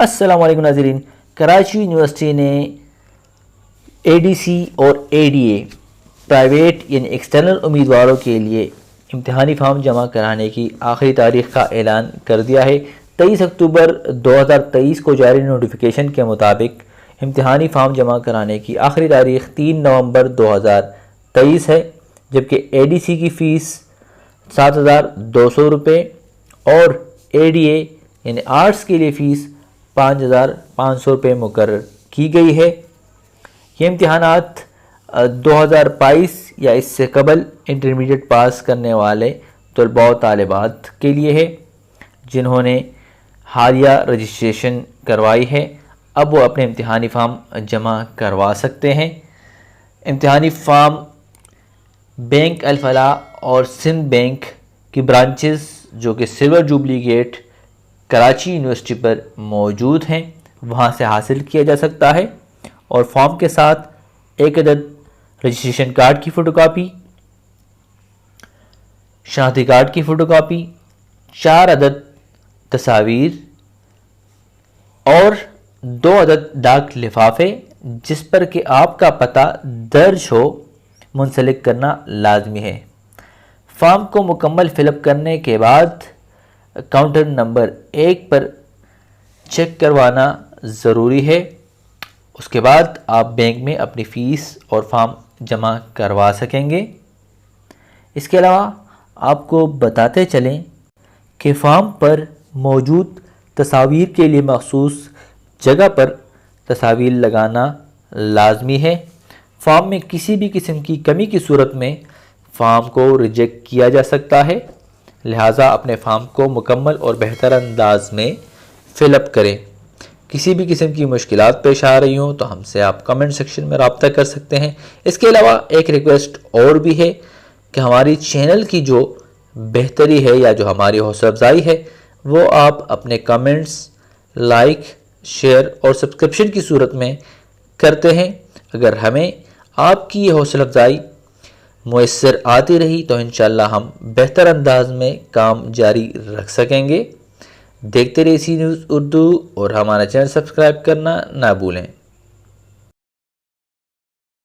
السلام علیکم ناظرین، کراچی یونیورسٹی نے اے ڈی سی اور اے ڈی اے پرائیویٹ یعنی ایکسٹرنل امیدواروں کے لیے امتحانی فارم جمع کرانے کی آخری تاریخ کا اعلان کر دیا ہے۔ 23 اکتوبر 2023 کو جاری نوٹیفیکیشن کے مطابق امتحانی فارم جمع کرانے کی آخری تاریخ 3 نومبر 2023 ہے، جبکہ اے ڈی سی کی فیس 7,200 روپے اور اے ڈی اے یعنی آرٹس کے لیے فیس 5,500 روپے مقرر کی گئی ہے۔ یہ امتحانات 2022 یا اس سے قبل انٹرمیڈیٹ پاس کرنے والے طلباء و طالبات کے لیے ہے جنہوں نے حالیہ رجسٹریشن کروائی ہے۔ اب وہ اپنے امتحانی فارم جمع کروا سکتے ہیں۔ امتحانی فارم بینک الفلاح اور سندھ بینک کی برانچز جو کہ Silver Jubilee Gate Karachi University پر موجود ہیں وہاں سے حاصل کیا جا سکتا ہے، اور فارم کے ساتھ 1 عدد رجسٹریشن کارڈ کی فوٹو کاپی، شناختی کارڈ کی فوٹو کاپی، 4 عدد تصاویر اور 2 عدد ڈاک لفافے جس پر کہ آپ کا پتہ درج ہو منسلک کرنا لازمی ہے۔ فارم کو مکمل فل اپ کرنے کے بعد کاؤنٹر نمبر 1 پر چیک کروانا ضروری ہے۔ اس کے بعد آپ بینک میں اپنی فیس اور فارم جمع کروا سکیں گے۔ اس کے علاوہ آپ کو بتاتے چلیں کہ فارم پر موجود تصاویر کے لیے مخصوص جگہ پر تصاویر لگانا لازمی ہے۔ فارم میں کسی بھی قسم کی کمی کی صورت میں فارم کو ریجیکٹ کیا جا سکتا ہے، لہٰذا اپنے فارم کو مکمل اور بہتر انداز میں فل اپ کریں۔ کسی بھی قسم کی مشکلات پیش آ رہی ہوں تو ہم سے آپ کمنٹ سیکشن میں رابطہ کر سکتے ہیں۔ اس کے علاوہ ایک ریکویسٹ اور بھی ہے کہ ہماری چینل کی جو بہتری ہے یا جو ہماری حوصلہ افزائی ہے وہ آپ اپنے کمنٹس، لائک، شیئر اور سبسکرپشن کی صورت میں کرتے ہیں۔ اگر ہمیں آپ کی یہ حوصلہ افزائی میسر آتی رہی تو انشاءاللہ ہم بہتر انداز میں کام جاری رکھ سکیں گے۔ دیکھتے رہیے سی نیوز اردو اور ہمارا چینل سبسکرائب کرنا نہ بھولیں۔